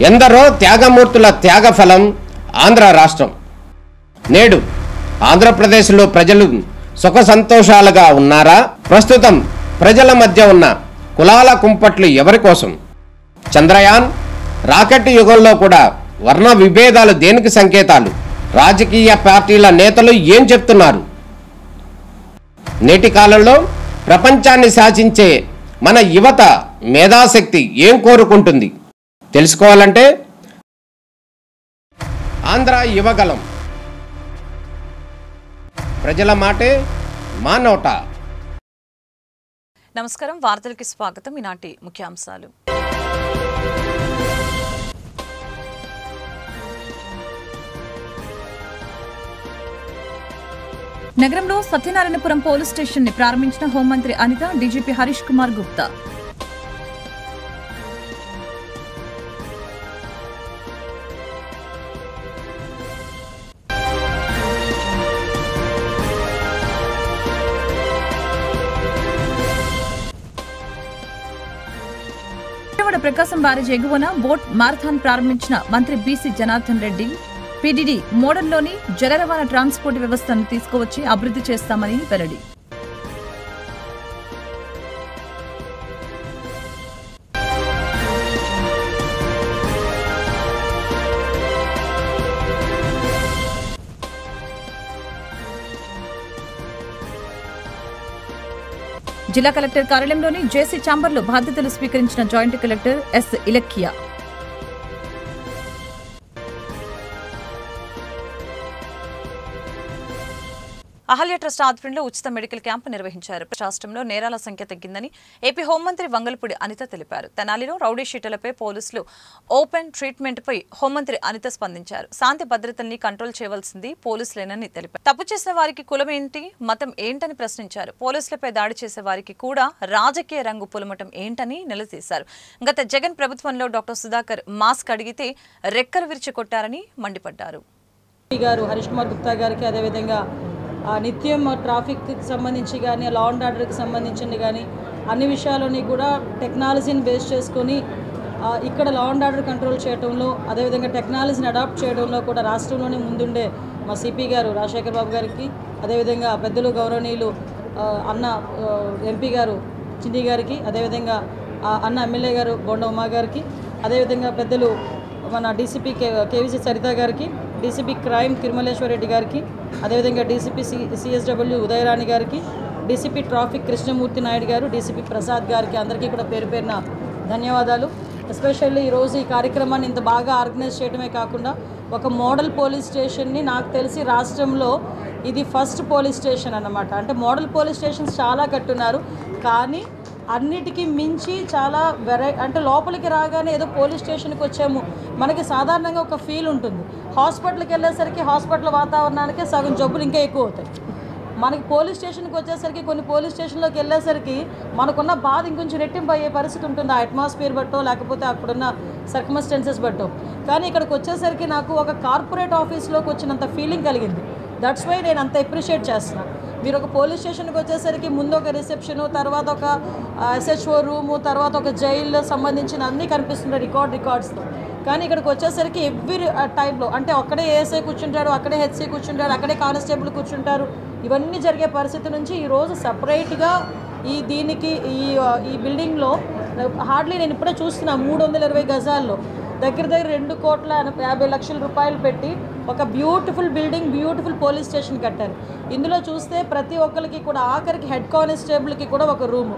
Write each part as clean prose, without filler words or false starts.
ఎందరో త్యాగమూర్తుల త్యాగఫలం ఆంధ్ర రాష్ట్రం. నేడు ఆంధ్రప్రదేశ్లో ప్రజలు సుఖ సంతోషాలుగా ఉన్నారా? ప్రస్తుతం ప్రజల మధ్య ఉన్న కులాల కుంపట్లు ఎవరి కోసం? చంద్రయాన్ రాకెట్ యుగంలో కూడా వర్ణ విభేదాలు దేనికి సంకేతాలు? రాజకీయ పార్టీల నేతలు ఏం చెప్తున్నారు? నేటి కాలంలో ప్రపంచాన్ని శాసించే మన యువత మేధాశక్తి ఏం కోరుకుంటుంది? తెలుసుకోవాలంటే ఆంధ్ర యువగలం. ప్రజల మాటే మా నోట. నమస్కారం, వార్తలకి స్వాగతం. ఈనాటి ముఖ్యాంశాలు. నగరంలో సత్యనారాయణపురం పోలీస్ స్టేషన్ ని ప్రారంభించిన హోంమంత్రి అనిత, డీజీపీ హరీష్ కుమార్ గుప్తా. ప్రకాశం బ్యారేజ్ ఎగువన బోట్ మారథాన్ ప్రారంభించిన మంత్రి బీసీ జనార్దన్ రెడ్డి, పీడీడీ మోడల్లోని జల రవాణా ట్రాన్స్పోర్ట్ వ్యవస్థను తీసుకువచ్చి అభివృద్ధి చేస్తామని వెల్లడి. జిల్లా కలెక్టర్ కార్యాలయంలోని జేసీ ఛాంబర్లో బాధ్యతలు స్వీకరించిన joint collector S Ilakkiya. Ahalya trust ఆధ్వర్యంలో ఉచిత మెడికల్ క్యాంపు నిర్వహించారు. రాష్ట్రంలో నేరాల సంఖ్య తగ్గిందని ఏపీ హోంమంత్రి వంగలపూడి అనిత తెలిపారు. తెనాలిలో రౌడీ షీటర్లపై పోలీసులు ఓపెన్ ట్రీట్మెంట్ పై హోంమంత్రి అనిత స్పందించారు. శాంతి భద్రతల్ని కంట్రోల్ చేయవలసింది పోలీసులేనని తెలిపారు. తప్పు చేసిన వారికి కులం ఏంటి, మతం ఏంటని ప్రశ్నించారు. పోలీసులపై దాడి చేసే వారికి కూడా రాజకీయ రంగు పులమటం ఏంటని నిలదీశారు. గత జగన్ ప్రభుత్వంలో డాక్టర్ సుధాకర్ మాస్క్ అడిగితే రెక్కలు విరిచి కొట్టారని మండిపడ్డారు. హరీష్ కుమార్ గుప్తా గారికి అదేవిధంగా నిత్యం ట్రాఫిక్కి సంబంధించి కానీ లా అండ్ ఆర్డర్కి సంబంధించింది కానీ అన్ని విషయాలని కూడా టెక్నాలజీని బేస్ చేసుకొని ఇక్కడ లా అండ్ ఆర్డర్ కంట్రోల్ చేయడంలో అదేవిధంగా టెక్నాలజీని అడాప్ట్ చేయడంలో కూడా రాష్ట్రంలోనే ముందుండే మా సిపి గారు రాజశేఖర్ బాబు గారికి, అదేవిధంగా పెద్దలు గౌరవనీయులు అన్న ఎంపీ గారు చిన్ని గారికి, అదేవిధంగా అన్న ఎమ్మెల్యే గారు బొండ ఉమా గారికి, అదేవిధంగా పెద్దలు మన డీసీపీ కేవీసీ సరిత గారికి, డీసీపీ క్రైమ్ తిరుమలేశ్వర్ రెడ్డి గారికి, అదేవిధంగా డీసీపీ సిఎస్డబ్ల్యూ ఉదయరాణి గారికి, డీసీపీ ట్రాఫిక్ కృష్ణమూర్తి నాయుడు గారు, డీసీపీ ప్రసాద్ గారికి అందరికీ కూడా పేరు పేరున ధన్యవాదాలు. ఎస్పెషల్లీ ఈరోజు ఈ కార్యక్రమాన్ని ఇంత బాగా ఆర్గనైజ్ చేయడమే కాకుండా ఒక మోడల్ పోలీస్ స్టేషన్ని నాకు తెలిసి రాష్ట్రంలో ఇది ఫస్ట్ పోలీస్ స్టేషన్ అన్నమాట. అంటే మోడల్ పోలీస్ స్టేషన్స్ చాలా కట్టున్నారు, కానీ అన్నిటికీ మించి చాలా అంటే లోపలికి రాగానే ఏదో పోలీస్ స్టేషన్కి వచ్చాము మనకి సాధారణంగా ఒక ఫీల్ ఉంటుంది. హాస్పిటల్కి వెళ్ళేసరికి హాస్పిటల్ వాతావరణానికి సగం జబ్బులు ఇంకా ఎక్కువ అవుతాయి. మనకి పోలీస్ స్టేషన్కి వచ్చేసరికి కొన్ని పోలీస్ స్టేషన్లోకి వెళ్ళేసరికి మనకున్న బాధ ఇంకొంచెం రెట్టింపు అయ్యే పరిస్థితి ఉంటుంది, ఆ అట్మాస్ఫియర్ బట్టో లేకపోతే అక్కడున్న సర్కమ్స్టెన్సెస్ బట్టో. కానీ ఇక్కడికి వచ్చేసరికి నాకు ఒక కార్పొరేట్ ఆఫీస్లోకి వచ్చినంత ఫీలింగ్ కలిగింది. దట్స్ వై నేను అంత అప్రిషియేట్ చేస్తున్నాను. మీరు ఒక పోలీస్ స్టేషన్కి వచ్చేసరికి ముందు ఒక రిసెప్షను, తర్వాత ఒక ఎస్హెచ్ఓ రూము, తర్వాత ఒక జైలు సంబంధించిన అన్నీ కనిపిస్తున్నాయి రికార్డ్స్తో. కానీ ఇక్కడికి వచ్చేసరికి ఎవ్రీ టైంలో అంటే అక్కడే ఏఎస్ఐ కూర్చుంటారు, అక్కడే హెచ్సి కూర్చుంటారు, అక్కడే కానిస్టేబుల్ కూర్చుంటారు. ఇవన్నీ జరిగే పరిస్థితి నుంచి ఈరోజు సపరేట్గా దీనికి ఈ బిల్డింగ్లో హార్డ్లీ నేను ఇప్పుడే చూస్తున్నా 320 గజాల్లో దగ్గర 2,50,00,000 రూపాయలు పెట్టి ఒక beautiful building, beautiful police station కట్టారు. ఇందులో చూస్తే ప్రతి ఒక్కరికి కూడా ఆఖరికి హెడ్ కానిస్టేబుల్కి కూడా ఒక రూము,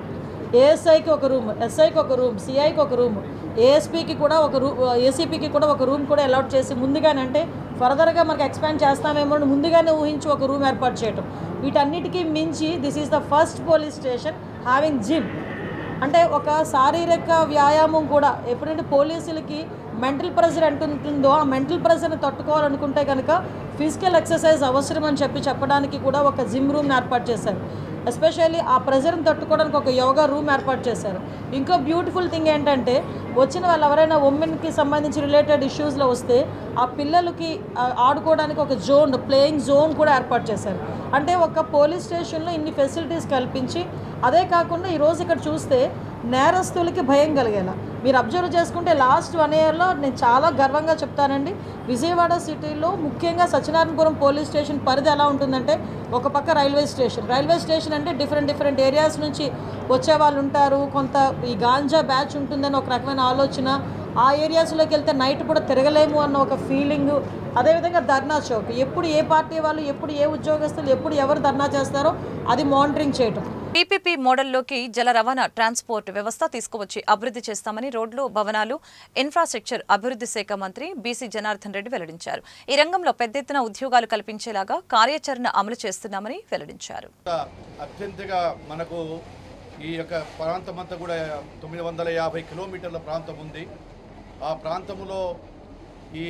ఏఎస్ఐకి ఒక రూమ్, ఎస్ఐకి ఒక రూమ్, సిఐకి ఒక రూమ్, ఏఎస్పీకి కూడా ఒక రూమ్, ఏసీపీకి కూడా ఒక రూమ్ కూడా అలాట్ చేసి ముందుగానే అంటే ఫర్దర్గా మనకు ఎక్స్పాండ్ చేస్తామేమో ముందుగానే ఊహించి ఒక రూమ్ ఏర్పాటు చేయటం. వీటన్నిటికీ మించి this is the first police station having gym. అంటే ఒక శారీరక వ్యాయామం కూడా ఎప్పుడంటే పోలీసులకి మెంటల్ ప్రెషర్ అంటుంటుందో ఆ మెంటల్ ప్రెషర్ని తట్టుకోవాలనుకుంటే కనుక ఫిజికల్ ఎక్సర్సైజ్ అవసరం అని చెప్పడానికి కూడా ఒక జిమ్ రూమ్ని ఏర్పాటు చేశారు. ఎస్పెషల్లీ ఆ ప్రెజర్ని తట్టుకోవడానికి ఒక యోగా రూమ్ ఏర్పాటు చేశారు. ఇంకో బ్యూటిఫుల్ థింగ్ ఏంటంటే వచ్చిన వాళ్ళు ఎవరైనా ఉమెన్కి సంబంధించి రిలేటెడ్ ఇష్యూస్లో వస్తే ఆ పిల్లలకి ఆడుకోవడానికి ఒక జోన్, ప్లేయింగ్ జోన్ కూడా ఏర్పాటు చేశారు. అంటే ఒక పోలీస్ స్టేషన్లో ఇన్ని ఫెసిలిటీస్ కల్పించి అదే కాకుండా ఈరోజు ఇక్కడ చూస్తే నేరస్తులకి భయం కలిగేలా మీరు అబ్జర్వ్ చేసుకుంటే లాస్ట్ 1 ఇయర్లో నేను చాలా గర్వంగా చెప్తానండి, విజయవాడ సిటీలో ముఖ్యంగా సత్యనారాయణపురం పోలీస్ స్టేషన్ పరిధి ఎలా ఉంటుందంటే, ఒక పక్క రైల్వే స్టేషన్ అంటే డిఫరెంట్ ఏరియాస్ నుంచి వచ్చే వాళ్ళు ఉంటారు, కొంత ఈ గాంజా బ్యాచ్ ఉంటుందని ఒక రకమైన ఆలోచన, ఆ ఏరియాస్లోకి వెళ్తే నైట్ కూడా తిరగలేము అన్న ఒక ఫీలింగ్. అదేవిధంగా ధర్నా చౌక్, ఎప్పుడు ఏ పార్టీ వాళ్ళు, ఎప్పుడు ఏ ఉద్యోగస్తులు, ఎప్పుడు ఎవరు ధర్నా చేస్తారో అది మానిటరింగ్ చేయటం. పీపీపీ మోడల్లోకి జల రవాణా ట్రాన్స్పోర్ట్ వ్యవస్థ తీసుకువచ్చి అభివృద్ధి చేస్తామని రోడ్లు, భవనాలు, ఇన్ఫ్రాస్ట్రక్చర్ అభివృద్ధి శాఖ మంత్రి బీసీ జనార్దన్ రెడ్డి వెల్లడించారు. ఈ రంగంలో పెద్ద ఎత్తున ఉద్యోగాలు కల్పించేలాగా కార్యాచరణ అమలు చేస్తున్నామని వెల్లడించారు. అత్యంతగా మనకు ఈ యొక్క ప్రాంతం అంతా కూడా 950 కిలోమీటర్ల ప్రాంతం ఉంది. ఆ ప్రాంతంలో ఈ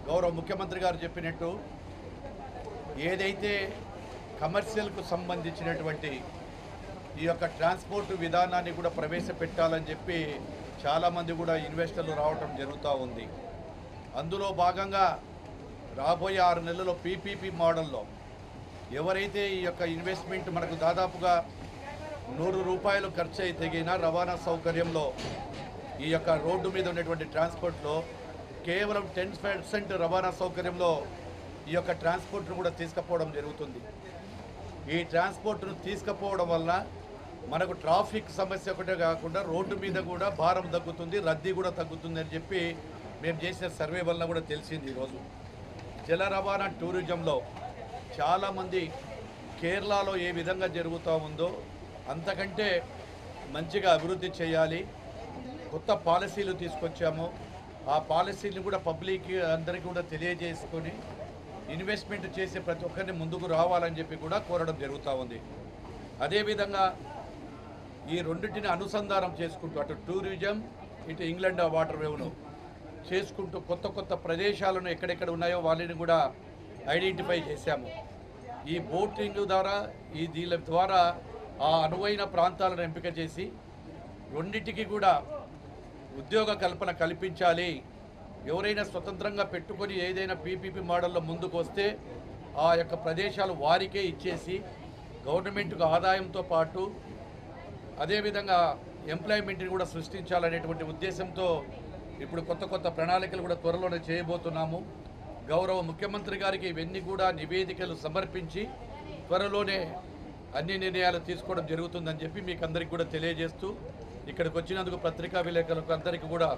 గౌరవ ముఖ్యమంత్రి గారు చెప్పినట్టు ఏదైతే కమర్షియల్కు సంబంధించినటువంటి ఈ యొక్క ట్రాన్స్పోర్ట్ విధానాన్ని కూడా ప్రవేశపెట్టాలని చెప్పి చాలామంది కూడా ఇన్వెస్టర్లు రావటం జరుగుతూ ఉంది. అందులో భాగంగా రాబోయే 6 నెలల్లో పీపీపీ మోడల్లో ఎవరైతే ఈ యొక్క ఇన్వెస్ట్మెంట్ మనకు దాదాపుగా 100 రూపాయలు ఖర్చు అయితే తగిన రవాణా సౌకర్యంలో ఈ యొక్క రోడ్డు మీద ఉన్నటువంటి ట్రాన్స్పోర్ట్లో కేవలం 10% రవాణా సౌకర్యంలో ఈ యొక్క ట్రాన్స్పోర్ట్ను కూడా తీసుకుపోవడం జరుగుతుంది. ఈ ట్రాన్స్పోర్ట్ను తీసుకుపోవడం వల్ల మనకు ట్రాఫిక్ సమస్య ఒకటే కాకుండా రోడ్డు మీద కూడా భారం తగ్గుతుంది, రద్దీ కూడా తగ్గుతుంది అని చెప్పి మేము చేసిన సర్వే వల్ల కూడా తెలిసింది. ఈరోజు జల రవాణా టూరిజంలో చాలామంది కేరళలో ఏ విధంగా జరుగుతూ ఉందో అంతకంటే మంచిగా అభివృద్ధి చేయాలి. కొత్త పాలసీలు తీసుకొచ్చాము. ఆ పాలసీని కూడా పబ్లిక్ అందరికీ కూడా తెలియజేసుకొని ఇన్వెస్ట్మెంట్ చేసే ప్రతి ఒక్కరిని ముందుకు రావాలని చెప్పి కూడా కోరడం జరుగుతూ ఉంది. అదేవిధంగా ఈ రెండింటిని అనుసంధానం చేసుకుంటూ అటు టూరిజం, ఇటు ఇంగ్లాండ్ వాటర్ వేవ్ను చేసుకుంటూ కొత్త ప్రదేశాలను ఎక్కడెక్కడ ఉన్నాయో వాళ్ళని కూడా ఐడెంటిఫై చేశాము. ఈ బోటింగ్ ద్వారా దీని ద్వారా ఆ అనువైన ప్రాంతాలను ఎంపిక చేసి రెండింటికి కూడా ఉద్యోగ కల్పన కల్పించాలి. ఎవరైనా స్వతంత్రంగా పెట్టుకొని ఏదైనా పీపీపీ మోడల్లో ముందుకు వస్తే ఆ యొక్క ప్రదేశాలు వారికే ఇచ్చేసి గవర్నమెంట్కు ఆదాయంతో పాటు అదేవిధంగా ఎంప్లాయ్మెంట్ని కూడా సృష్టించాలనేటువంటి ఉద్దేశంతో ఇప్పుడు కొత్త ప్రణాళికలు కూడా త్వరలోనే చేయబోతున్నాము. గౌరవ ముఖ్యమంత్రి గారికి ఇవన్నీ కూడా నివేదికలు సమర్పించి త్వరలోనే అన్ని నిర్ణయాలు తీసుకోవడం జరుగుతుందని చెప్పి మీకు అందరికీ కూడా తెలియజేస్తూ ఇక్కడికి వచ్చినందుకు పత్రికా విలేకరులకు అందరికీ కూడా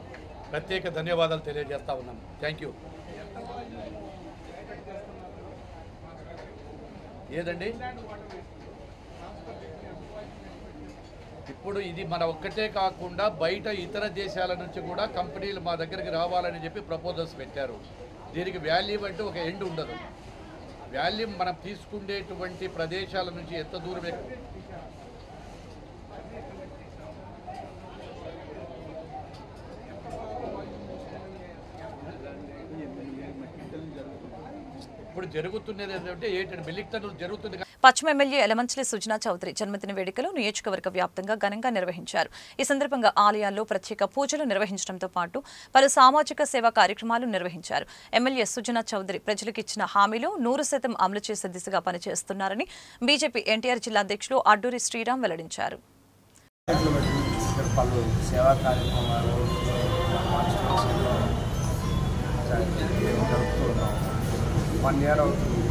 ప్రత్యేక ధన్యవాదాలు తెలియజేస్తా ఉన్నాను. Thank you. ఏదండి ఇప్పుడు ఇది మన ఒక్కటే కాకుండా బయట ఇతర దేశాల నుంచి కూడా కంపెనీలు మా దగ్గరికి రావాలని చెప్పి ప్రపోజల్స్ పెట్టారు. దీనికి వాల్యూ అంటే ఒక ఎండ్ ఉండదు. వాల్యూ మనం తీసుకునేటువంటి ప్రదేశాల నుంచి ఎంత దూరమే ఇప్పుడు జరుగుతున్నది ఏంటంటే ఏంటంటే మెల్లికతలు జరుగుతుంది. పశ్చిమ ఎమ్మెల్యే ఎలమంచిలి సుజనా చౌదరి జన్మదిన వేడుకలు నియోజకవర్గ వ్యాప్తంగా ఘనంగా నిర్వహించారు. ఈ సందర్భంగా ఆలయాల్లో ప్రత్యేక పూజలు నిర్వహించడంతో పాటు పలు సామాజిక సేవా కార్యక్రమాలు నిర్వహించారు. ఎమ్మెల్యే సుజనా చౌదరి ప్రజలకు ఇచ్చిన హామీలు 100% అమలు చేసే దిశగా పనిచేస్తున్నారని బీజేపీ ఎన్టీఆర్ జిల్లా అధ్యక్షులు అడ్డూరి శ్రీరామ్ వెల్లడించారు. వన్ ఇయర్ అవుతుంది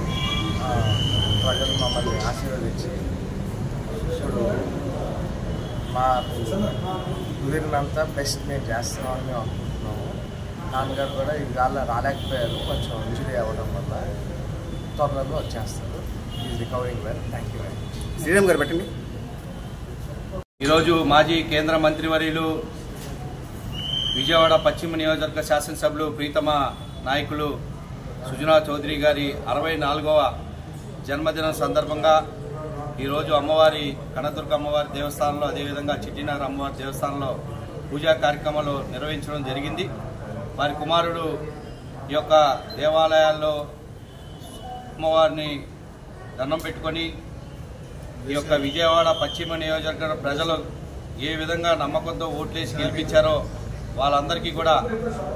ప్రజలు మమ్మల్ని ఆశీర్వదించి ఇప్పుడు మా కుదిరినంత బెస్ట్ మేము చేస్తున్నామని మేము అనుకుంటున్నాము. నాన్నగారు కూడా ఇవాళ రాలేకపోయారు, కొంచెం ఇంజరీ అవ్వడం వల్ల త్వరలో వచ్చేస్తారు. Is recovering well. Thank you very much. Sriram గారు పెట్టండి. ఈరోజు మాజీ కేంద్ర మంత్రివర్యులు విజయవాడ పశ్చిమ నియోజకవర్గ శాసనసభ్యులు ప్రీతమ నాయకులు సుజనా చౌదరి గారి 64వ జన్మదినం సందర్భంగా ఈరోజు అమ్మవారి కనదుర్గ అమ్మవారి దేవస్థానంలో అదేవిధంగా చిట్టినారు అమ్మవారి దేవస్థానంలో పూజా కార్యక్రమాలు నిర్వహించడం జరిగింది. వారి కుమారుడు ఈ యొక్క దేవాలయాల్లో అమ్మవారిని దండం పెట్టుకొని ఈ యొక్క విజయవాడ పశ్చిమ నియోజకవర్గ ప్రజలు ఏ విధంగా నమ్మకంతో ఓట్లేసి గెలిపించారో వాళ్ళందరికీ కూడా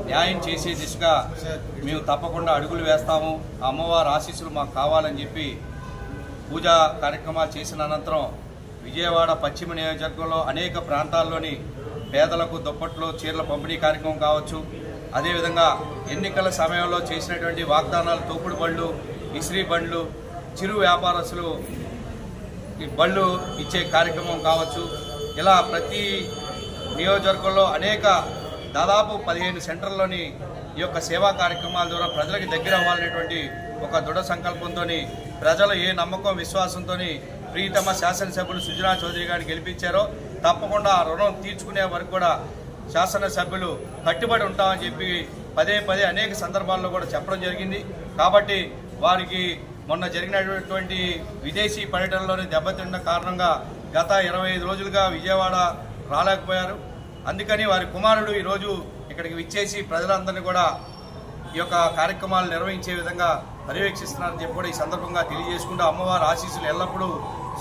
న్యాయం చేసే దిశగా మేము తప్పకుండా అడుగులు వేస్తాము. ఆ అమ్మవారి ఆశీస్సులు మాకు కావాలని చెప్పి పూజా కార్యక్రమాలు చేసిన అనంతరం విజయవాడ పశ్చిమ నియోజకవర్గంలో అనేక ప్రాంతాల్లోని పేదలకు దుప్పట్లు చీరల పంపిణీ కార్యక్రమం కావచ్చు, అదేవిధంగా ఎన్నికల సమయంలో చేసినటువంటి వాగ్దానాలు తోపుడు బళ్ళు, ఇస్త్రీ బండ్లు, చిరు వ్యాపారస్తులు ఈ బళ్ళు ఇచ్చే కార్యక్రమం కావచ్చు, ఇలా ప్రతి నియోజకవర్గంలో దాదాపు 15 సెంటర్లోని ఈ యొక్క సేవా కార్యక్రమాల ద్వారా ప్రజలకు దగ్గర అవ్వాలనేటువంటి ఒక దృఢ సంకల్పంతో ప్రజలు ఏ నమ్మకం విశ్వాసంతో ప్రియతమ శాసనసభ్యులు సుజనా చౌదరి గారిని గెలిపించారో తప్పకుండా ఆ రుణం తీర్చుకునే వరకు కూడా శాసనసభ్యులు కట్టుబడి ఉంటామని చెప్పి పదే అనేక సందర్భాల్లో కూడా చెప్పడం జరిగింది. కాబట్టి వారికి మొన్న జరిగినటువంటి విదేశీ పర్యటనలోనే దెబ్బతిన్న కారణంగా గత 25 రోజులుగా విజయవాడ రాలేకపోయారు. అందుకని వారి కుమారుడు ఈరోజు ఇక్కడికి విచ్చేసి ప్రజలందరినీ కూడా ఈ యొక్క కార్యక్రమాలు నిర్వహించే విధంగా పర్యవేక్షిస్తున్నారని చెప్పి కూడా ఈ సందర్భంగా తెలియజేసుకుంటూ అమ్మవారి ఆశీస్సులు ఎల్లప్పుడూ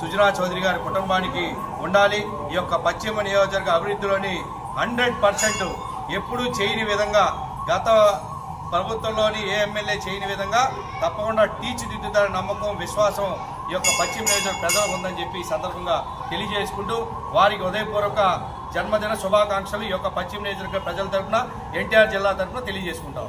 సుజనా చౌదరి గారి కుటుంబానికి ఉండాలి. ఈ యొక్క పశ్చిమ నియోజకవర్గ అభివృద్ధిలోని 100% ఎప్పుడూ చేయని విధంగా గత ప్రభుత్వంలోని ఏ ఎమ్మెల్యే చేయని విధంగా తప్పకుండా తీర్చిదిద్దుతారని నమ్మకం విశ్వాసం ఈ యొక్క పశ్చిమ నియోజకవర్గ ప్రజలకు ఉందని చెప్పి ఈ సందర్భంగా తెలియజేసుకుంటూ వారికి ఉదయపూర్వక జన్మదిన శుభాకాంక్షలు ఈ యొక్క పశ్చిమ నియోజకవర్గ ప్రజల తరఫున ఎన్టీఆర్ జిల్లా తరఫున తెలియజేసుకుంటాం.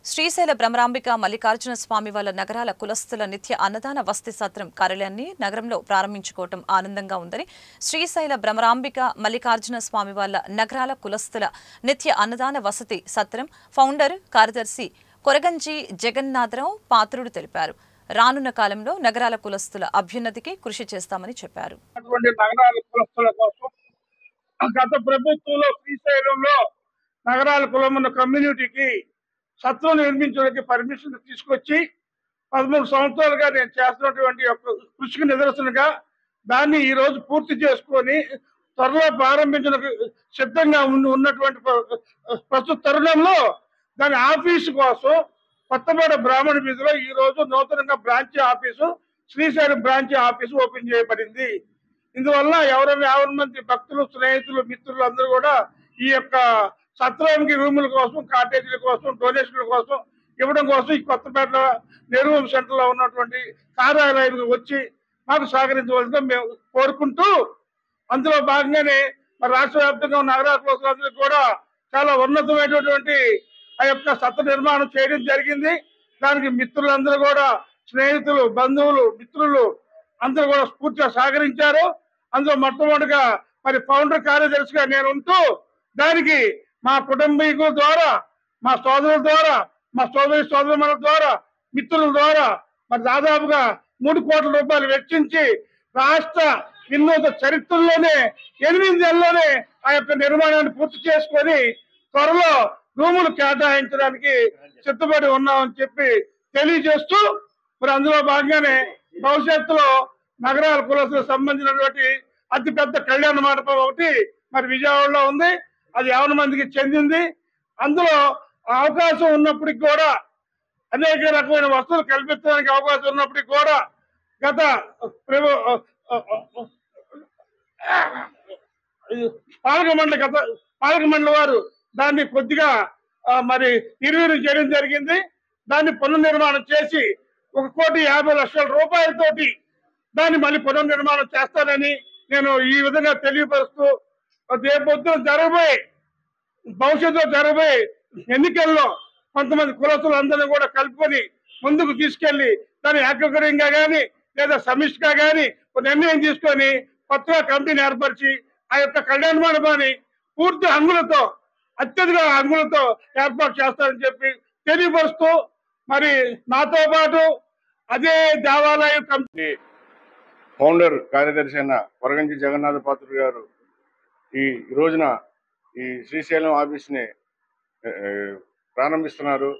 శ్రీశైల భ్రమరాంబిక మల్లికార్జున స్వామి వాళ్ళ నగరాల కులస్తుల నిత్య అన్నదాన వసతి సత్రం కార్యాలయాన్ని నగరంలో ప్రారంభించుకోవటం ఆనందంగా ఉందని శ్రీశైల భ్రమరాంబిక మల్లికార్జున స్వామి వాళ్ళ నగరాల కులస్తుల నిత్య అన్నదాన వసతి సత్రం ఫౌండర్ కార్యదర్శి కొరగంజి జగన్నాథరావు పాత్రుడు తెలిపారు. రానున్న కాలంలో నగరాల కులస్తుల అభ్యున్నతికి కృషి చేస్తామని చెప్పారు. గత ప్రభుత్వంలో శ్రీశైలంలో నగరాల కులమున్న కమ్యూనిటీకి సత్రం నిర్మించడానికి పర్మిషన్ తీసుకొచ్చి 13 సంవత్సరాలుగా నేను చేస్తున్నటువంటి కృషికి నిదర్శనగా దాన్ని ఈ రోజు పూర్తి చేసుకొని త్వరలో ప్రారంభించడానికి సిద్ధంగా ఉన్నటువంటి ప్రస్తుత తరుణంలో దాని ఆఫీసు కోసం కొత్తపేట బ్రాహ్మణ వీధిలో ఈ రోజు నూతనంగా branch office Srisailam branch office open చేయబడింది. ఇందువల్ల 50 మంది భక్తులు, స్నేహితులు, మిత్రులు అందరూ కూడా ఈ యొక్క సత్రానికి రూముల కోసం, కాటేజీల కోసం, డొనేషన్ల కోసం ఇవ్వడం కోసం ఈ కొత్తపేట నెహ్రూ సెంటర్ లో ఉన్నటువంటి కార్యాలయానికి వచ్చి మాకు సహకరించవలసిందిగా మేము కోరుకుంటూ, అందులో భాగంగానే మరి రాష్ట్ర వ్యాప్తంగా ఉన్న నగరాల కులస్తులందరికీ కూడా చాలా ఉన్నతమైనటువంటి ఆ యొక్క సత్ర నిర్మాణం చేయడం జరిగింది. దానికి మిత్రులందరూ కూడా, స్నేహితులు, బంధువులు, మిత్రులు అందరూ కూడా స్ఫూర్తిగా సహకరించారు. అందులో మొట్టమొదటిగా మరి ఫౌండర్ కార్యదర్శిగా నేను ఉంటూ దానికి మా కుటుంబీకుల ద్వారా, మా సోదరుల ద్వారా, మా సోదరుల ద్వారా, మిత్రుల ద్వారా మరి దాదాపుగా 3 కోట్ల రూపాయలు వెచ్చించి రాష్ట్ర వినూత్న చరిత్రలోనే 8 నెలల్లోనే ఆ యొక్క నిర్మాణాన్ని పూర్తి చేసుకొని త్వరలో రూములు కేటాయించడానికి సిద్ధపడి ఉన్నామని చెప్పి తెలియజేస్తూ, మరి అందులో భాగంగానే భవిష్యత్తులో నగరాల కులస్తులకు సంబంధించినటువంటి అతిపెద్ద కళ్యాణ మండపం ఒకటి మరి విజయవాడలో ఉంది. అది 50 మందికి చెందింది. అందులో అవకాశం ఉన్నప్పటికి కూడా, అనేక రకమైన వస్తువులు కల్పించడానికి అవకాశం ఉన్నప్పటికీ కూడా గత పాలక మండలి వారు దాన్ని కొద్దిగా మరి నిర్వీర్యం చేయడం జరిగింది. దాన్ని పునర్నిర్మాణం చేసి 1,50,00,000 రూపాయలతోటి దాన్ని మళ్ళీ పునర్నిర్మాణం చేస్తానని నేను ఈ విధంగా తెలియపరుస్తూ, రేపొద్దున భవిష్యత్తులో జరగబోయే ఎన్నికల్లో కొంతమంది కులస్తులు అందరినీ కూడా కలుపుకొని ముందుకు తీసుకెళ్లి దాన్ని ఏకగ్రీయంగా కానీ లేదా సమిష్టిగా కానీ నిర్ణయం తీసుకొని కొత్తగా కమిటీని ఏర్పరిచి ఆ యొక్క కళ్యాణ మండపాన్ని పూర్తి హంగులతో, అత్యధిక హంగులతో ఏర్పాటు చేస్తారని చెప్పి తెలియపరుస్తూ, మరి నాతో పాటు అదే దేవాలయం కమిటీ ఫౌండర్ కార్యదర్శి అయిన కొరగంజి జగన్నాథ పాత్రుడు గారు ఈ రోజున ఈ శ్రీశైలం ఆఫీస్ని ప్రారంభిస్తున్నారు.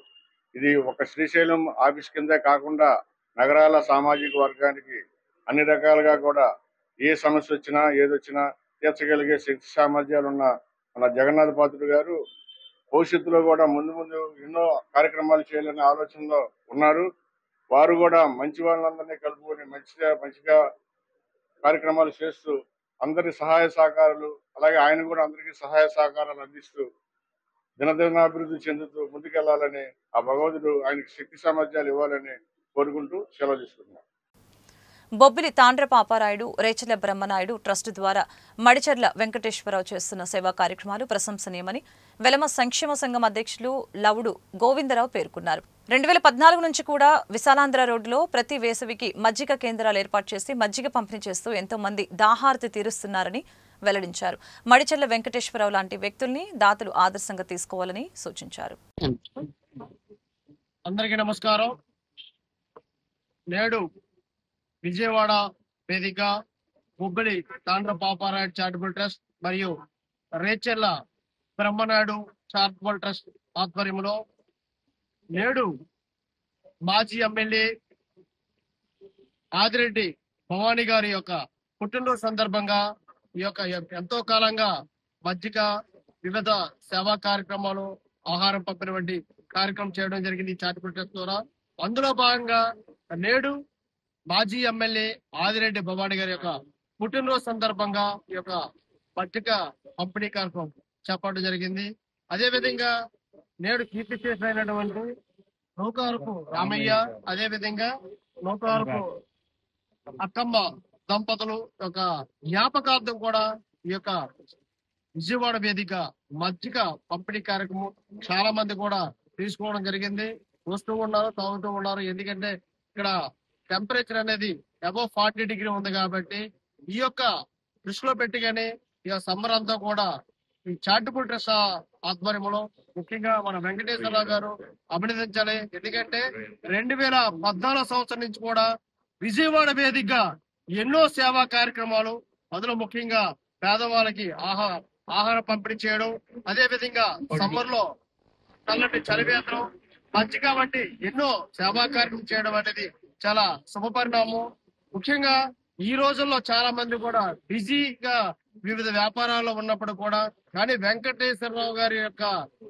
ఇది ఒక శ్రీశైలం ఆఫీస్ కిందే కాకుండా నగరాల సామాజిక వర్గానికి అన్ని రకాలుగా కూడా ఏ సమస్య వచ్చినా ఏదొచ్చినా తీర్చగలిగే శక్తి సామర్థ్యాలు ఉన్న మన జగన్నాథ పాత్రుడు గారు భవిష్యత్తులో కూడా ముందు ఎన్నో కార్యక్రమాలు చేయాలనే ఆలోచనలో ఉన్నారు. వారు కూడా మంచి వాళ్ళందరినీ కలుపుకొని మంచిగా కార్యక్రమాలు చేస్తూ అందరి సహాయ సహకారాలు, అలాగే ఆయన కూడా అందరికీ సహాయ సహకారాలు అందిస్తూ దినదినాభివృద్ధి చెందుతూ ముందుకెళ్లాలని ఆ భగవంతుడు ఆయనకి శక్తి సామర్థ్యాలు ఇవ్వాలని కోరుకుంటూ సెలవు తీసుకుంటున్నాను. బొబ్బిలి తాండ్ర పాపారాయుడు రేచల బ్రహ్మనాయుడు ట్రస్ట్ ద్వారా మడిచెర్ల వెంకటేశ్వరరావు చేస్తున్న సేవా కార్యక్రమాలు ప్రశంసనీయమని వెలమ సంక్షేమ సంఘం అధ్యక్షులు లవుడు గోవిందరావు పేర్కొన్నారు. 2014 నుంచి కూడా విశాలాంధ్ర రోడ్డులో ప్రతి వేసవికి మజ్జిగ కేంద్రాలు ఏర్పాటు చేసి మజ్జిగ పంపిణీ చేస్తూ ఎంతో మంది దాహార్తి తీరుస్తున్నారని వెల్లడించారు. మడిచెర్ల వెంకటేశ్వరరావు లాంటి వ్యక్తుల్ని దాతలు ఆదర్శంగా తీసుకోవాలని సూచించారు. అందరికీ నమస్కారం. నేడు విజయవాడ వేదిక బొబ్బిలి తాండ్ర పాపారాయుడు చారిటబుల్ ట్రస్ట్ మరియు రేచెర్ల బ్రహ్మనాయుడు చారిటబుల్ ట్రస్ట్ ఆధ్వర్యంలో నేడు మాజీ ఎమ్మెల్యే ఆదిరెడ్డి భవానీ గారి యొక్క పుట్టినరోజు సందర్భంగా ఈ యొక్క ఎంతో కాలంగా మజ్జిగ వివిధ సేవా కార్యక్రమాలు ఆహారం పంపిణీ వంటి కార్యక్రమం చేయడం జరిగింది ఈ చారిటబుల్ ట్రస్ట్ ద్వారా. అందులో భాగంగా నేడు మాజీ ఎమ్మెల్యే ఆదిరెడ్డి భవానీ గారి యొక్క పుట్టినరోజు సందర్భంగా ఈ యొక్క మజ్జిగ పంపిణీ కార్యక్రమం చేపట్టడం జరిగింది. అదే విధంగా నేడు కీర్తి చేసినటువంటి నౌకారపు రామయ్య, అదే విధంగా నౌకారపు అక్కమ్మ దంపతులు యొక్క జ్ఞాపకార్థం కూడా ఈ యొక్క విజయవాడ వేదిక మజ్జిగ పంపిణీ కార్యక్రమం చాలా మంది కూడా తీసుకోవడం జరిగింది. వస్తూ ఉన్నారు, తాగుతూ ఉన్నారు. ఎందుకంటే ఇక్కడ టెంపరేచర్ అనేది అబౌవ్ 40 డిగ్రీ ఉంది కాబట్టి ఈ యొక్క దృష్టిలో పెట్టుగానే ఈ సమ్మర్ అంతా కూడా ఈ చారిటబుల్ ట్రస్ట్ ఆధ్వర్యంలో ముఖ్యంగా మన వెంకటేశ్వరరావు గారు అభినందించాలి. ఎందుకంటే 2014 సంవత్సరం నుంచి కూడా విజయవాడ వేదిక ఎన్నో సేవా కార్యక్రమాలు, అందులో ముఖ్యంగా పేదవాళ్ళకి ఆహార పంపిణీ చేయడం, అదే విధంగా సమ్మర్ లో చల్లటి చలివేంద్రం మజ్జిగ వంటి ఎన్నో సేవా కార్యక్రమం చేయడం అనేది చాలా శుభపరిణామం. ముఖ్యంగా ఈ రోజుల్లో చాలా మంది కూడా బిజీగా వివిధ వ్యాపారాల్లో ఉన్నప్పుడు కూడా కానీ వెంకటేశ్వరరావు గారి యొక్క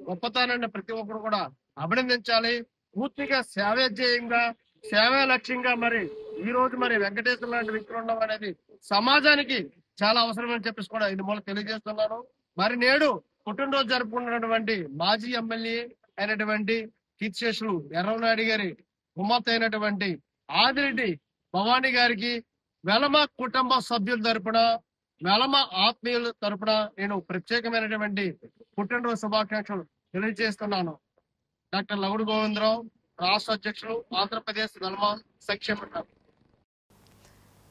గొప్పతనాన్ని ప్రతి ఒక్కరు కూడా అభినందించాలి. పూర్తిగా సేవాధ్యేయంగా సేవా లక్ష్యంగా మరి ఈ రోజు మరి వెంకటేశ్వర లాంటి వ్యక్తులు ఉండడం అనేది సమాజానికి చాలా అవసరమని చెప్పేసి కూడా ఇది మూల తెలియజేస్తున్నాను. మరి నేడు పుట్టినరోజు జరుపుకున్నటువంటి మాజీ ఎమ్మెల్యే అయినటువంటి కీర్తిశేషులు ఎర్రవనాయుడు గారి కుమార్తె అయినటువంటి ఆదిరెడ్డి భవానీ గారికి వెలమ కుటుంబ సభ్యుల తరపున, వెలమ ఆత్మీయుల తరపున నేను ప్రత్యేకమైనటువంటి పుట్టినరోజు శుభాకాంక్షలు తెలియజేస్తున్నాను. డాక్టర్ లవుడు గోవిందరావు, రాష్ట్ర అధ్యక్షులు, ఆంధ్రప్రదేశ్ వెలమ సంక్షేమ ట్రస్ట్.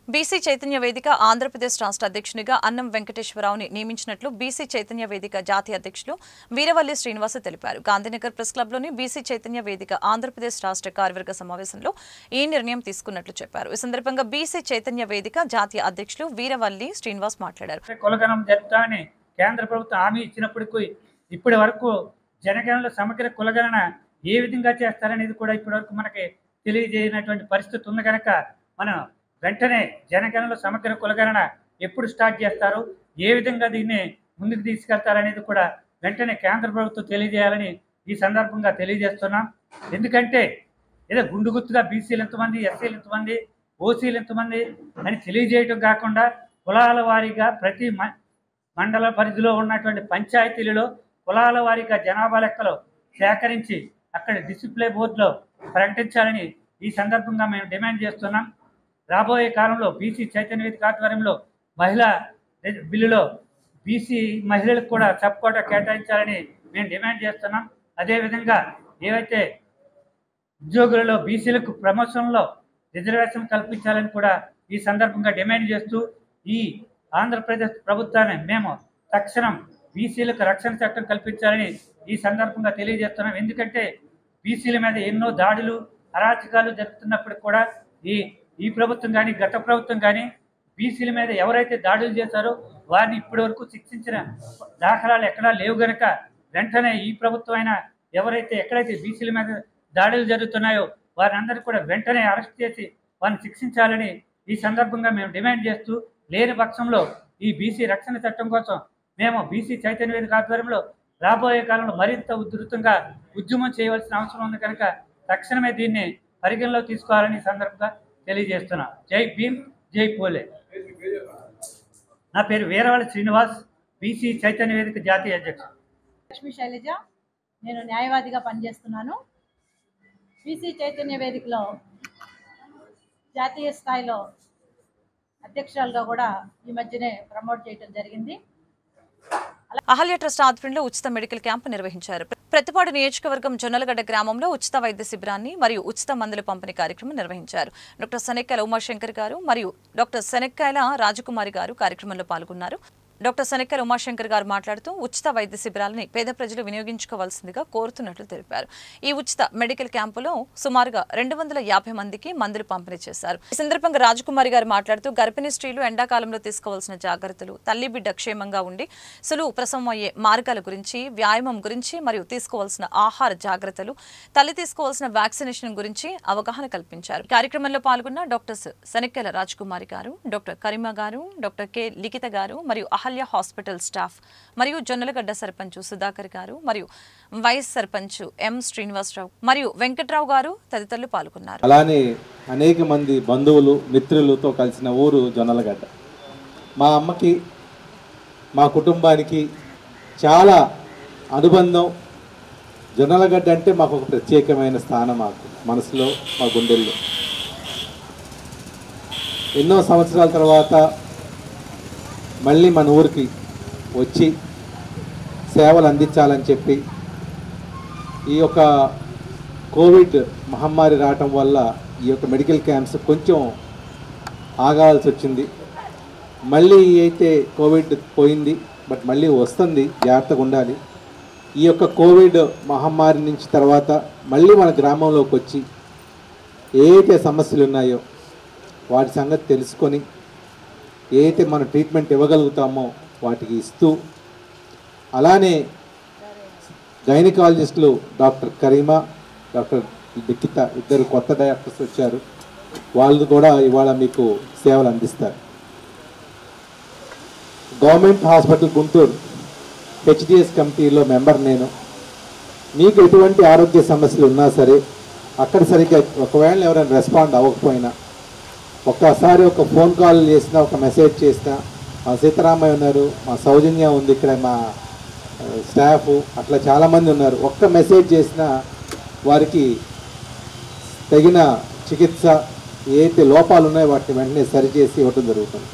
బీసీ చైతన్య వేదిక ఆంధ్రప్రదేశ్ రాష్ట్ర అధ్యక్షునిగా అన్నం వెంకటేశ్వరరావుని నియమించినట్లు బీసీ చైతన్య వేదిక జాతీయ అధ్యక్షులు వీరవల్లి శ్రీనివాస్ తెలిపారు. గాంధీనగర్ ప్రెస్ క్లబ్లోని బీసీ చైతన్య వేదిక ఆంధ్రప్రదేశ్ రాష్ట్ర కార్యవర్గ సమావేశంలో ఈ నిర్ణయం తీసుకున్నట్లు చెప్పారు. ఈ సందర్భంగా బీసీ చైతన్య వేదిక జాతీయ అధ్యక్షులు వీరవల్లి శ్రీనివాస్ మాట్లాడారు. కులగణన జరుపుతామని కేంద్ర ప్రభుత్వం హామీ ఇచ్చినప్పటికీ ఇప్పటి వరకు జనగణనలో సమగ్ర కులగణన ఏ విధంగా చేస్తారనేది కూడా ఇప్పటి వరకు మనకి తెలియజేయనటువంటి పరిస్థితి ఉంది. కనుక మనం వెంటనే జనగణనలో సమగ్ర కులగణన ఎప్పుడు స్టార్ట్ చేస్తారు, ఏ విధంగా దీన్ని ముందుకు తీసుకెళ్తారనేది కూడా వెంటనే కేంద్ర ప్రభుత్వం తెలియజేయాలని ఈ సందర్భంగా తెలియజేస్తున్నాం. ఎందుకంటే ఏదో గుండు గుర్తుగా బీసీలు ఎంతమంది, ఎస్సీలు ఎంతమంది, ఓసీలు ఎంతమంది అని తెలియజేయటం కాకుండా కులాల వారీగా ప్రతి మండల పరిధిలో ఉన్నటువంటి పంచాయతీలలో కులాల వారీగా జనాభా లెక్కలు సేకరించి అక్కడ డిసిప్లే బోర్డులో ప్రకటించాలని ఈ సందర్భంగా మేము డిమాండ్ చేస్తున్నాం. రాబోయే కాలంలో బీసీ చైతన్య వేదిక ఆధ్వర్యంలో మహిళా బిల్లులో బీసీ మహిళలకు కూడా సబ్ కోటా కేటాయించాలని మేము డిమాండ్ చేస్తున్నాం. అదేవిధంగా ఏవైతే ఉద్యోగులలో బీసీలకు ప్రమోషన్లో రిజర్వేషన్ కల్పించాలని కూడా ఈ సందర్భంగా డిమాండ్ చేస్తూ ఈ ఆంధ్రప్రదేశ్ ప్రభుత్వాన్ని మేము తక్షణం బీసీలకు రక్షణ చట్టం కల్పించాలని ఈ సందర్భంగా తెలియజేస్తున్నాం. ఎందుకంటే బీసీల మీద ఎన్నో దాడులు అరాచకాలు జరుగుతున్నప్పుడు కూడా ఈ ప్రభుత్వం కానీ గత ప్రభుత్వం కానీ బీసీల మీద ఎవరైతే దాడులు చేశారో వారిని ఇప్పటి వరకు శిక్షించిన దాఖలాలు ఎక్కడా లేవు. గనక వెంటనే ఈ ప్రభుత్వం అయినా ఎవరైతే ఎక్కడైతే బీసీల మీద దాడులు జరుగుతున్నాయో వారిని అందరినీ కూడా వెంటనే అరెస్ట్ చేసి వారిని శిక్షించాలని ఈ సందర్భంగా మేము డిమాండ్ చేస్తూ, లేని పక్షంలో ఈ బీసీ రక్షణ చట్టం కోసం మేము బీసీ చైతన్య వేదిక ఆధ్వర్యంలో రాబోయే కాలంలో మరింత ఉధృతంగా ఉద్యమం చేయవలసిన అవసరం ఉంది. కనుక తక్షణమే దీన్ని పరిగణలో తీసుకోవాలని సందర్భంగా తెలియజేస్తున్నా. జై భీమ్, జై పోలే. నా పేరు వీరవల్లి శ్రీనివాస్, బీసీ చైతన్య వేదిక జాతీయ అధ్యక్షుడు. లక్ష్మీ శైలజ, నేను న్యాయవాదిగా పనిచేస్తున్నాను. బీసీ చైతన్య వేదికలో జాతీయ స్థాయిలో అధ్యక్షురాలుగా కూడా ఈ మధ్యనే ప్రమోట్ చేయడం జరిగింది. అహల్య ట్రస్ట్ ఆధ్వర్యంలో ఉచిత మెడికల్ క్యాంపు నిర్వహించారు. ప్రతిపాడు నియోజకవర్గం జొన్నలగడ్డ గ్రామంలో ఉచిత వైద్య శిబిరాన్ని మరియు ఉచిత మందుల పంపిణీ కార్యక్రమం నిర్వహించారు. డాక్టర్ శనక్కాయల ఉమాశంకర్ గారు మరియు డాక్టర్ శనక్కాయల రాజకుమారి గారు కార్యక్రమంలో పాల్గొన్నారు. డాక్టర్ శనక్కాయల ఉమాశంకర్ గారు మాట్లాడుతూ ఉచిత వైద్య శిబిరాలని పేద ప్రజలు వినియోగించుకోవాల్సిందిగా కోరుతున్నట్లు తెలిపారు. ఈ ఉచిత మెడికల్ క్యాంపులో సుమారుగా 250 మందికి మందులు పంపిణీ చేశారు. ఈ సందర్భంగా రాజకుమారి గారు మాట్లాడుతూ గర్భిణీ స్త్రీలు ఎండాకాలంలో తీసుకోవాల్సిన జాగ్రత్తలు, తల్లి బిడ్డ క్షేమంగా ఉండి సులువు ప్రసవం అయ్యే మార్గాల గురించి, వ్యాయామం గురించి మరియు తీసుకోవాల్సిన ఆహార జాగ్రత్తలు, తల్లి తీసుకోవాల్సిన వ్యాక్సినేషన్ గురించి అవగాహన కల్పించారు. కార్యక్రమంలో పాల్గొన్న డాక్టర్స్ శనక్కాయల రాజకుమారి గారు, డాక్టర్ కరీమా గారు, డాక్టర్ కె లిఖిత గారు మరియు అహల్య హాస్పిటల్ స్టాఫ్ మరియు జొన్నలగడ్డ సర్పంచ్ సుధాకర్ గారు మరియు వైస్ సర్పంచ్ ఎం శ్రీనివాసరావు మరియు వెంకట్రావు గారు తదితరులు పాల్గొన్నారు. అలానే అనేక మంది బంధువులు మిత్రులతో కలిసిన ఊరు జొన్నలగడ్డ. మా అమ్మకి మా కుటుంబానికి చాలా అనుబంధం. జొన్నలగడ్డ అంటే మాకు ఒక ప్రత్యేకమైన స్థానం, మాకు మనసులో, మా గుండెల్లో. ఎన్నో సంవత్సరాల తర్వాత మళ్ళీ మన ఊరికి వచ్చి సేవలు అందించాలని చెప్పి ఈ యొక్క కోవిడ్ మహమ్మారి రావటం వల్ల ఈ యొక్క మెడికల్ క్యాంప్స్ కొంచెం ఆగాల్సి వచ్చింది. మళ్ళీ అయితే కోవిడ్ పోయింది, బట్ మళ్ళీ వస్తుంది, జాగ్రత్తగా ఉండాలి. ఈ యొక్క కోవిడ్ మహమ్మారి నుంచి తర్వాత మళ్ళీ మన గ్రామంలోకి వచ్చి ఏదైతే సమస్యలు ఉన్నాయో వాటి సంగతి తెలుసుకొని ఏదైతే మనం ట్రీట్మెంట్ ఇవ్వగలుగుతామో వాటికి ఇస్తూ, అలానే గైనకాలజిస్టులు డాక్టర్ కరీమా, డాక్టర్ లిఖిత ఇద్దరు కొత్త డాక్టర్స్ వచ్చారు. వాళ్ళు కూడా ఇవాళ మీకు సేవలు అందిస్తారు. గవర్నమెంట్ హాస్పిటల్ గుంటూరు హెచ్డిఎస్ కమిటీలో మెంబర్ నేను. మీకు ఎటువంటి ఆరోగ్య సమస్యలు ఉన్నా సరే అక్కడ సరిగ్గా ఒకవేళ ఎవరైనా రెస్పాండ్ అవ్వకపోయినా ఒక్కసారి ఒక ఫోన్ కాల్ చేసినా, ఒక మెసేజ్ చేసినా, మా సీతారామయ్య ఉన్నారు, మా సౌజన్య ఉంది, ఇక్కడ మా స్టాఫ్ అట్లా చాలామంది ఉన్నారు, ఒక్క మెసేజ్ చేసినా వారికి తగిన చికిత్స ఏదైతే లోపాలు ఉన్నాయో వాటిని వెంటనే సరిచేసి ఇవ్వటం జరుగుతుంది.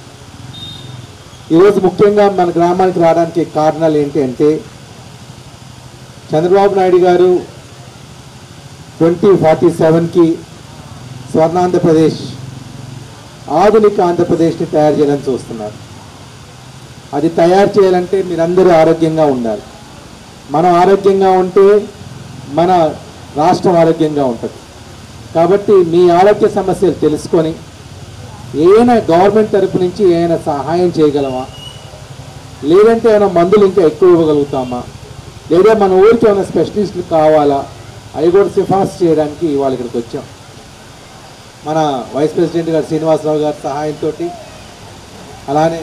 ఈరోజు ముఖ్యంగా మన గ్రామానికి రావడానికి కారణాలు ఏంటి అంటే, చంద్రబాబు నాయుడు గారు 2047కి స్వర్ణాంధ్రప్రదేశ్, ఆధునిక ఆంధ్రప్రదేశ్ని తయారు చేయాలని చూస్తున్నారు. అది తయారు చేయాలంటే మీరందరూ ఆరోగ్యంగా ఉండాలి. మనం ఆరోగ్యంగా ఉంటే మన రాష్ట్రం ఆరోగ్యంగా ఉంటుంది. కాబట్టి మీ ఆరోగ్య సమస్యలు తెలుసుకొని ఏమైనా గవర్నమెంట్ తరపు నుంచి ఏమైనా సహాయం చేయగలమా, లేదంటే ఏమైనా మందులు ఇంకా ఎక్కువ ఇవ్వగలుగుతామా, లేదా మన ఊరికి ఏమైనా స్పెషలిస్టులు కావాలా, అవి కూడా సిఫార్సు చేయడానికి ఇవాళ ఇక్కడికి వచ్చాం. మన వైస్ ప్రెసిడెంట్ గారు శ్రీనివాసరావు గారి సహాయంతో, అలానే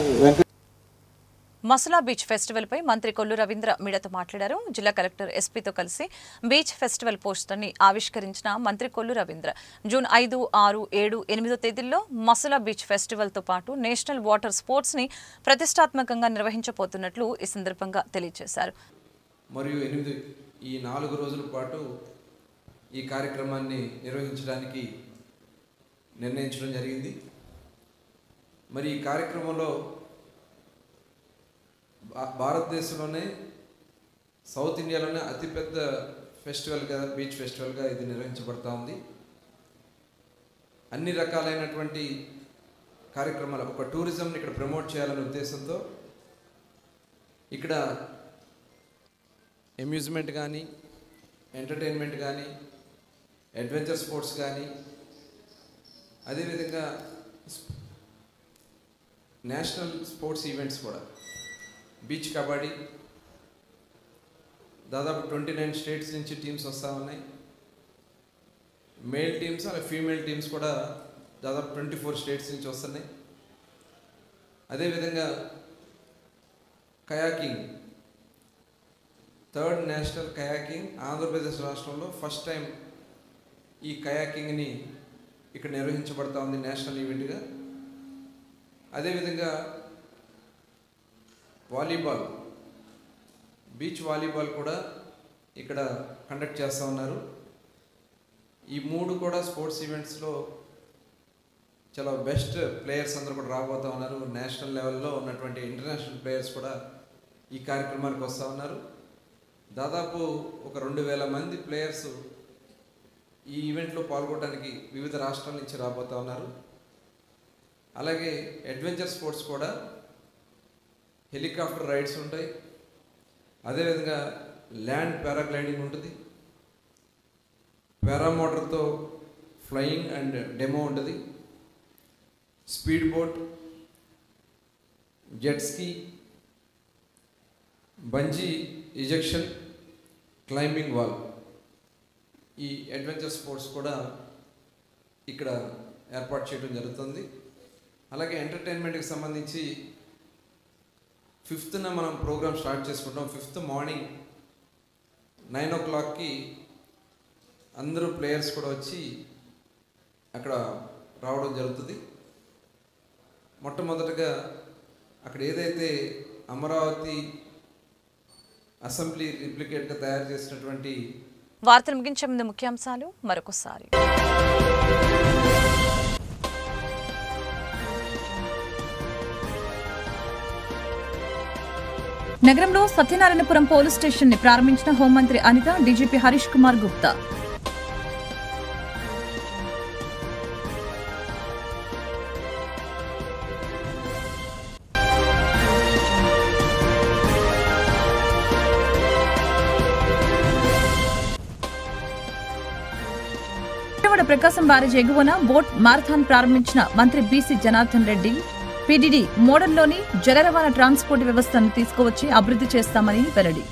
మసలా బీచ్ ఫెస్టివల్ పై మంత్రి కొల్లు రవీంద్ర మీడియాతో మాట్లాడారు. జిల్లా కలెక్టర్ ఎస్పీతో కలిసి బీచ్ ఫెస్టివల్ పోస్టర్ని ఆవిష్కరించిన మంత్రి కొల్లు రవీంద్ర జూన్ 5, 6, 7, 8 తేదీల్లో మసలా బీచ్ ఫెస్టివల్తో పాటు నేషనల్ వాటర్ స్పోర్ట్స్ని ప్రతిష్టాత్మకంగా నిర్వహించబోతున్నట్లు ఈ సందర్భంగా తెలియజేశారు. మరియు ఈ 4 రోజుల పాటు ఈ కార్యక్రమాన్ని నిర్వహించడానికి నిర్ణయించడం జరిగింది. మరి ఈ కార్యక్రమంలో భారతదేశంలోనే సౌత్ ఇండియాలోనే అతిపెద్ద ఫెస్టివల్గా, బీచ్ ఫెస్టివల్గా ఇది నిర్వహించబడతా ఉంది. అన్ని రకాలైనటువంటి కార్యక్రమాలు, ఒక టూరిజంని ఇక్కడ ప్రమోట్ చేయాలనే ఉద్దేశంతో ఇక్కడ అమ్యూజ్మెంట్ కానీ, ఎంటర్టైన్మెంట్ కానీ, అడ్వెంచర్ స్పోర్ట్స్ కానీ, అదేవిధంగా నేషనల్ స్పోర్ట్స్ ఈవెంట్స్ కూడా, బీచ్ కబడ్డీ దాదాపు 29 స్టేట్స్ నుంచి టీమ్స్ వస్తూ ఉన్నాయి. మేల్ టీమ్స్ అలాగే ఫీమేల్ టీమ్స్ కూడా దాదాపు 24 స్టేట్స్ నుంచి వస్తున్నాయి. అదేవిధంగా kayaking, 3rd national kayaking Andhra Pradesh రాష్ట్రంలో ఫస్ట్ టైం ఈ కయాకింగ్ని ఇక్కడ నిర్వహించబడతా ఉంది నేషనల్ ఈవెంట్గా. అదేవిధంగా వాలీబాల్, బీచ్ వాలీబాల్ కూడా ఇక్కడ కండక్ట్ చేస్తూ ఉన్నారు. ఈ 3 కూడా స్పోర్ట్స్ ఈవెంట్స్లో చాలా బెస్ట్ ప్లేయర్స్ అందరూ కూడా రాబోతూ ఉన్నారు. నేషనల్ లెవెల్లో ఉన్నటువంటి ఇంటర్నేషనల్ ప్లేయర్స్ కూడా ఈ కార్యక్రమానికి వస్తూ ఉన్నారు. దాదాపు ఒక 2000 మంది ప్లేయర్స్ ఈ ఈవెంట్లో పాల్గొనడానికి వివిధ రాష్ట్రాల నుంచి రాబోతూ ఉన్నారు. అలాగే అడ్వెంచర్ స్పోర్ట్స్ కూడా హెలికాప్టర్ రైడ్స్ ఉంటాయి, అదేవిధంగా ల్యాండ్ పారాగ్లైడింగ్ ఉంటుంది, పారామోటర్తో ఫ్లయింగ్ అండ్ డెమో ఉంటుంది, speed boat, jet ski, bungee ejection, climbing wall, ఈ అడ్వెంచర్ స్పోర్ట్స్ కూడా ఇక్కడ ఏర్పాటు చేయడం జరుగుతుంది. అలాగే ఎంటర్టైన్మెంట్కి సంబంధించి 5th మనం ప్రోగ్రామ్ స్టార్ట్ చేసుకుంటాం. 5th మార్నింగ్ 9 o'clockకి అందరూ ప్లేయర్స్ కూడా వచ్చి అక్కడ రావడం జరుగుతుంది. మొట్టమొదటగా అక్కడ ఏదైతే అమరావతి అసెంబ్లీ రిప్లికేట్గా తయారు చేసినటువంటి వార్తలు ముగించే ముందు ముఖ్యాంశాలు మరొకసారి. నగరంలో సత్యనారాయణపురం పోలీస్ స్టేషన్ ని ప్రారంభించిన హోంమంత్రి అనిత, డీజీపీ హరీష్ కుమార్ గుప్తా. ప్రకాశం బ్యారేజ్ ఎగువన బోట్ మారథాన్ ప్రారంభించిన మంత్రి బీసీ జనార్దన్ రెడ్డి. పీడీడీ మోడల్లోని జల రవాణా ట్రాన్స్పోర్ట్ వ్యవస్థను తీసుకువచ్చి అభివృద్ధి చేస్తామని వెల్లడి.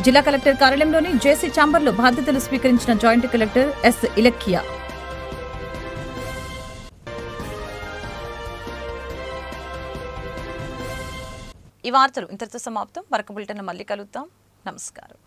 జిల్లా కలెక్టర్ కార్యాలయంలోని జేసీ ఛాంబర్లో బాధ్యతలు స్వీకరించిన జాయింట్ కలెక్టర్ ఎస్ ఇలక్కియా. ఈ వార్తలు ఇంతటితో సమాప్తం. మరొక బులెటిన్ మళ్ళీ కలుద్దాం. నమస్కారం.